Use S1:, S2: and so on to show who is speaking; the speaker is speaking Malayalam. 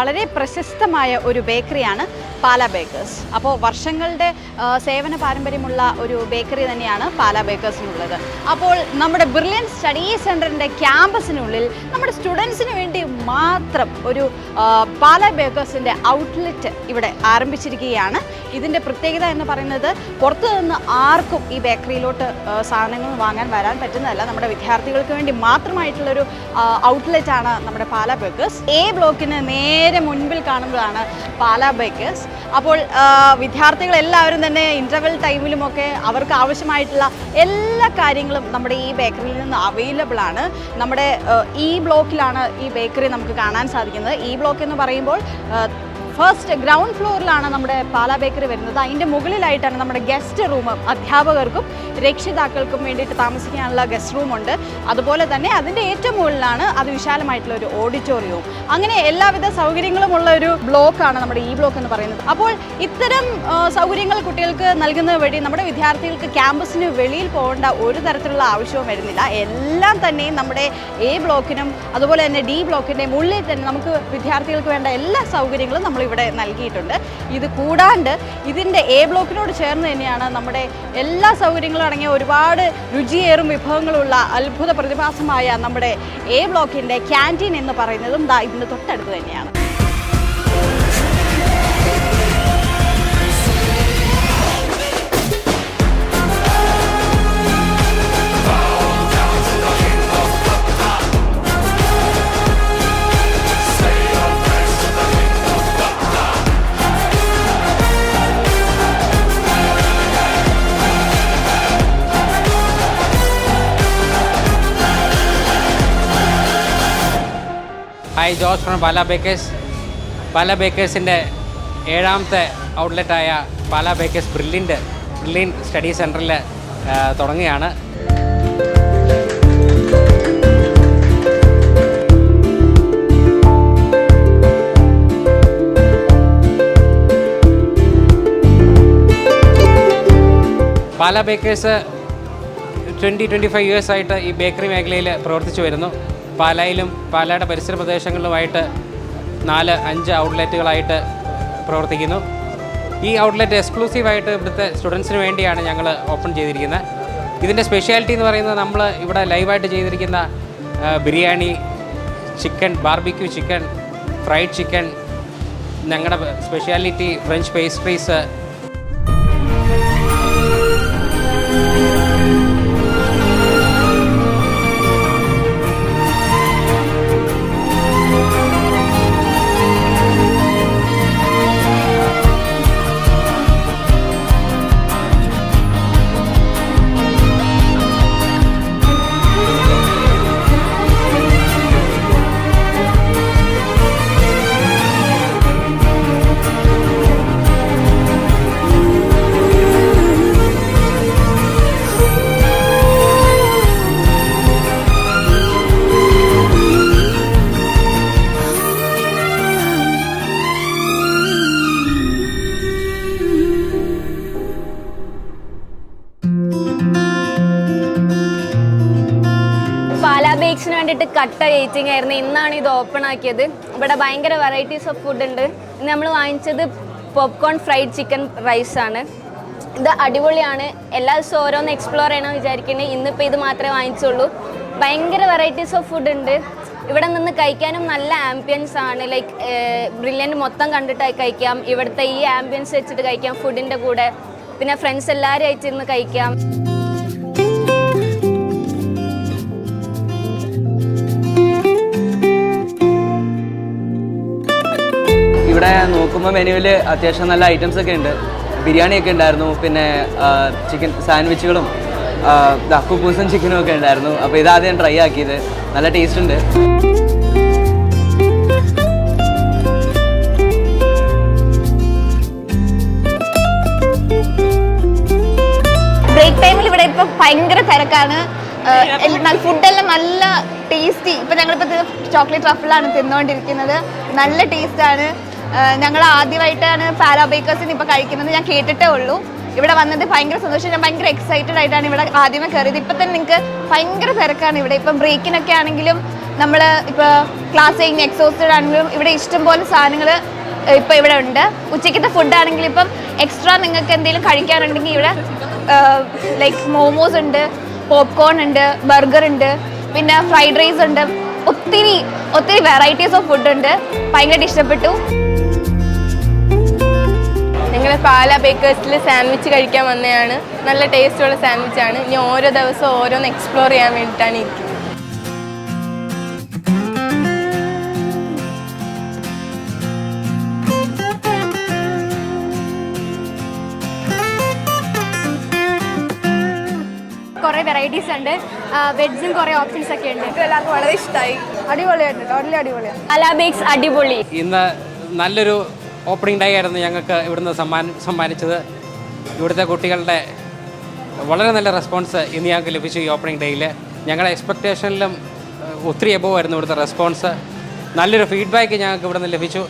S1: വളരെ പ്രശസ്തമായ ഒരു ബേക്കറിയാണ് പാല ബേക്കേഴ്സ്. അപ്പോൾ വർഷങ്ങളുടെ സേവന പാരമ്പര്യമുള്ള ഒരു ബേക്കറി തന്നെയാണ് പാല ബേക്കേഴ്സിനുള്ളത്. അപ്പോൾ നമ്മുടെ ബ്രില്യൻ സ്റ്റഡി സെൻറ്ററിൻ്റെ ക്യാമ്പസിനുള്ളിൽ നമ്മുടെ സ്റ്റുഡൻസിന് വേണ്ടി മാത്രം ഒരു പാല ബേക്കേഴ്സിൻ്റെ ഔട്ട്ലെറ്റ് ഇവിടെ ആരംഭിച്ചിരിക്കുകയാണ്. ഇതിൻ്റെ പ്രത്യേകത എന്ന് പറയുന്നത് പുറത്തു നിന്ന് ആർക്കും ഈ ബേക്കറിയിലോട്ട് സാധനങ്ങൾ വാങ്ങാൻ വരാൻ പറ്റുന്നതല്ല. നമ്മുടെ വിദ്യാർത്ഥികൾക്ക് വേണ്ടി മാത്രമായിട്ടുള്ളൊരു ഔട്ട്ലെറ്റാണ് നമ്മുടെ പാല ബേക്കേഴ്സ്. എ ബ്ലോക്കിന് നേരെ മുൻപിൽ കാണുന്നതാണ് പാല ബേക്കേഴ്സ്. അപ്പോൾ വിദ്യാർത്ഥികളെല്ലാവരും തന്നെ ഇൻ്റർവെൽ ടൈമിലുമൊക്കെ അവർക്ക് ആവശ്യമായിട്ടുള്ള എല്ലാ കാര്യങ്ങളും നമ്മുടെ ഈ ബേക്കറിയിൽ നിന്ന് അവൈലബിൾ ആണ്. നമ്മുടെ ഈ ബ്ലോക്കിലാണ് ഈ ബേക്കറി നമുക്ക് കാണാൻ സാധിക്കുന്നത്. ഈ ബ്ലോക്ക് എന്ന് പറയുമ്പോൾ ഫസ്റ്റ് ഗ്രൗണ്ട് ഫ്ലോറിലാണ് നമ്മുടെ പാല ബേക്കറി വരുന്നത്. അതിൻ്റെ മുകളിലായിട്ടാണ് നമ്മുടെ ഗസ്റ്റ് റൂം, അധ്യാപകർക്കും രക്ഷിതാക്കൾക്കും വേണ്ടിയിട്ട് താമസിക്കാനുള്ള ഗസ്റ്റ് റൂമുണ്ട്. അതുപോലെ തന്നെ അതിൻ്റെ ഏറ്റവും മുകളിലാണ് അതിവിശാലമായിട്ടുള്ള ഒരു ഓഡിറ്റോറിയവും. അങ്ങനെ എല്ലാവിധ സൗകര്യങ്ങളുമുള്ള ഒരു ബ്ലോക്കാണ് നമ്മുടെ ഈ ബ്ലോക്ക് എന്ന് പറയുന്നത്. അപ്പോൾ ഇത്തരം സൗകര്യങ്ങൾ കുട്ടികൾക്ക് നൽകുന്നത് വഴി നമ്മുടെ വിദ്യാർത്ഥികൾക്ക് ക്യാമ്പസിന് വെളിയിൽ പോകേണ്ട ഒരു തരത്തിലുള്ള ആവശ്യവും വരുന്നില്ല. എല്ലാം തന്നെയും നമ്മുടെ എ ബ്ലോക്കിനും അതുപോലെ തന്നെ ഡി ബ്ലോക്കിൻ്റെയും ഉള്ളിൽ തന്നെ നമുക്ക് വിദ്യാർത്ഥികൾക്ക് വേണ്ട എല്ലാ സൗകര്യങ്ങളും നമ്മൾ ഇവിടെ നൽകിയിട്ടുണ്ട്. ഇത് കൂടാണ്ട് ഇതിൻ്റെ എ ബ്ലോക്കിനോട് ചേർന്ന് തന്നെയാണ് നമ്മുടെ എല്ലാ സൗകര്യങ്ങളും അടങ്ങിയ ഒരുപാട് രുചിയേറും വിഭവങ്ങളുള്ള അത്ഭുത പ്രതിഭാസമായ നമ്മുടെ എ ബ്ലോക്കിൻ്റെ ക്യാൻറ്റീൻ എന്ന് പറയുന്നതും ഇതിന് തൊട്ടടുത്ത് തന്നെയാണ്.
S2: Hi, Jose from Pala Bakers. Pala ബേക്കേഴ്സിൻ്റെ 7ാമത്തെ ഔട്ട്ലെറ്റായ പാല ബേക്കേഴ്സ് ബ്രില്യൻ സ്റ്റഡി സെൻറ്ററിൽ തുടങ്ങുകയാണ്. പാല ബേക്കേഴ്സ് 25 ഇയേഴ്സായിട്ട് ഈ ബേക്കറി മേഖലയിൽ പ്രവർത്തിച്ചു വരുന്നു. പാലായിലും പാലയുടെ പരിസര പ്രദേശങ്ങളിലുമായിട്ട് 4-5 ഔട്ട്ലെറ്റുകളായിട്ട് പ്രവർത്തിക്കുന്നു. ഈ ഔട്ട്ലെറ്റ് എക്സ്ക്ലൂസീവായിട്ട് ഇവിടുത്തെ സ്റ്റുഡൻസിന് വേണ്ടിയാണ് ഞങ്ങൾ ഓപ്പൺ ചെയ്തിരിക്കുന്നത്. ഇതിൻ്റെ സ്പെഷ്യാലിറ്റി എന്ന് പറയുന്നത് നമ്മൾ ഇവിടെ ലൈവായിട്ട് ചെയ്തിരിക്കുന്ന biryani, chicken, barbecue chicken, fried chicken, ഞങ്ങളുടെ സ്പെഷ്യാലിറ്റി ഫ്രഞ്ച് പേസ്ട്രീസ്,
S3: ബേക്സിന് വേണ്ടിയിട്ട് കട്ട വെയിറ്റിംഗ് ആയിരുന്നു. ഇന്നാണ് ഇത് ഓപ്പൺ ആക്കിയത്. ഇവിടെ ഭയങ്കര വെറൈറ്റീസ് ഓഫ് ഫുഡ് ഉണ്ട്. ഇന്ന് നമ്മൾ വാങ്ങിച്ചത് പോപ്കോൺ ഫ്രൈഡ് ചിക്കൻ റൈസാണ്. ഇത് അടിപൊളിയാണ്. എല്ലാ ദിവസവും ഓരോന്ന് എക്സ്പ്ലോർ ചെയ്യണമെന്ന് വിചാരിക്കുന്നത്. ഇന്നിപ്പോൾ ഇത് മാത്രമേ വാങ്ങിച്ചുള്ളൂ. ഭയങ്കര വെറൈറ്റീസ് ഓഫ് ഫുഡ് ഉണ്ട്. ഇവിടെ നിന്ന് കഴിക്കാനും നല്ല ആംബിയൻസ് ആണ്. ലൈക്ക് ബ്രില്യൻ്റ് മൊത്തം കണ്ടിട്ടായി കഴിക്കാം. ഇവിടുത്തെ ഈ ആംബിയൻസ് വെച്ചിട്ട് കഴിക്കാം ഫുഡിൻ്റെ കൂടെ. പിന്നെ ഫ്രണ്ട്സ് എല്ലാവരും അയച്ചിരുന്ന് കഴിക്കാം.
S4: ഇവിടെ നോക്കുമ്പോൾ മെനുവിൽ അത്യാവശ്യം നല്ല ഐറ്റംസ് ഒക്കെ ഉണ്ട്. ബിരിയാണിയൊക്കെ ഉണ്ടായിരുന്നു, പിന്നെ ചിക്കൻ സാൻഡ്വിച്ചുകളും കുബൂസും ചിക്കനും ഒക്കെ ഉണ്ടായിരുന്നു. അപ്പോൾ ഇതാദ്യം ട്രൈ ആക്കിയത്. നല്ല ടേസ്റ്റ് ഉണ്ട്.
S5: ബ്രേക്ക് ടൈമിൽ ഇവിടെ ഇപ്പം ഭയങ്കര തിരക്കാണ്. ഫുഡെല്ലാം നല്ല ടേസ്റ്റി. ഇപ്പം ഞങ്ങളിപ്പോൾ ചോക്ലേറ്റ് ട്രഫിളാണ് തിന്നുകൊണ്ടിരിക്കുന്നത്. നല്ല ടേസ്റ്റാണ്. ഞങ്ങൾ ആദ്യമായിട്ടാണ് പാല ബേക്കേഴ്സിന് ഇപ്പോൾ കഴിക്കുന്നത്. ഞാൻ കേട്ടിട്ടേ ഉള്ളൂ. ഇവിടെ വന്നത് ഭയങ്കര സന്തോഷം. ഞാൻ ഭയങ്കര എക്സൈറ്റഡ് ആയിട്ടാണ് ഇവിടെ ആദ്യമേ കയറിയത്. ഇപ്പം തന്നെ നിങ്ങൾക്ക് ഭയങ്കര തിരക്കാണ് ഇവിടെ. ഇപ്പം ബ്രേക്കിനൊക്കെ ആണെങ്കിലും നമ്മൾ ഇപ്പോൾ ക്ലാസ് കഴിഞ്ഞ് എക്സോസ്റ്റഡ് ആണെങ്കിലും ഇവിടെ ഇഷ്ടംപോലെ സാധനങ്ങൾ ഇപ്പോൾ ഇവിടെ ഉണ്ട്. ഉച്ചയ്ക്കത്തെ ഫുഡാണെങ്കിലും ഇപ്പം എക്സ്ട്രാ നിങ്ങൾക്ക് എന്തെങ്കിലും കഴിക്കാനുണ്ടെങ്കിൽ ഇവിടെ ലൈക്ക് മോമോസ് ഉണ്ട്, പോപ്കോൺ ഉണ്ട്, ബർഗർ ഉണ്ട്, പിന്നെ ഫ്രൈഡ് റൈസ് ഉണ്ട്. ഒത്തിരി ഒത്തിരി വെറൈറ്റീസ് ഓഫ് ഫുഡ് ഉണ്ട്. ഭയങ്കരമായിട്ട് ഇഷ്ടപ്പെട്ടു.
S6: ഞങ്ങൾ പാല ബേക്കേഴ്സിൽ സാൻഡ്വിച്ച് കഴിക്കാൻ വന്നതാണ്. നല്ല ടേസ്റ്റുള്ള സാൻഡ്വിച്ചാണ്. ഇനി ഓരോ ദിവസവും ഓരോന്ന് എക്സ്പ്ലോർ ചെയ്യാൻ വേണ്ടിയിട്ടാണ് ഇരിക്കുന്നത്.
S3: കുറേ വെറൈറ്റീസ് ഉണ്ട്, വെജും കുറേ ഓപ്ഷൻസ് ഒക്കെ ഉണ്ട്.
S6: എല്ലാവർക്കും വളരെ ഇഷ്ടമായി.
S5: അടിപൊളിയായിട്ട് ടോട്ടലി അടിപൊളിയാണ്.
S3: പാല ബേക്സ് അടിപൊളി.
S2: ഇന്ന് നല്ലൊരു ഓപ്പണിംഗ് ഡേ ആയിരുന്നു ഞങ്ങൾക്ക് ഇവിടുന്ന് സമ്മാനിച്ചത്. ഇവിടുത്തെ കുട്ടികളുടെ വളരെ നല്ല റെസ്പോൺസ് ഇന്ന് ഞങ്ങൾക്ക് ലഭിച്ചു. ഈ ഓപ്പണിംഗ് ഡേയിൽ ഞങ്ങളുടെ എക്സ്പെക്റ്റേഷനിലും ഒത്തിരി എബോവ് ആയിരുന്നു ഇവിടുത്തെ റെസ്പോൺസ്. നല്ലൊരു ഫീഡ്ബാക്ക് ഞങ്ങൾക്ക് ഇവിടുന്ന് ലഭിച്ചു.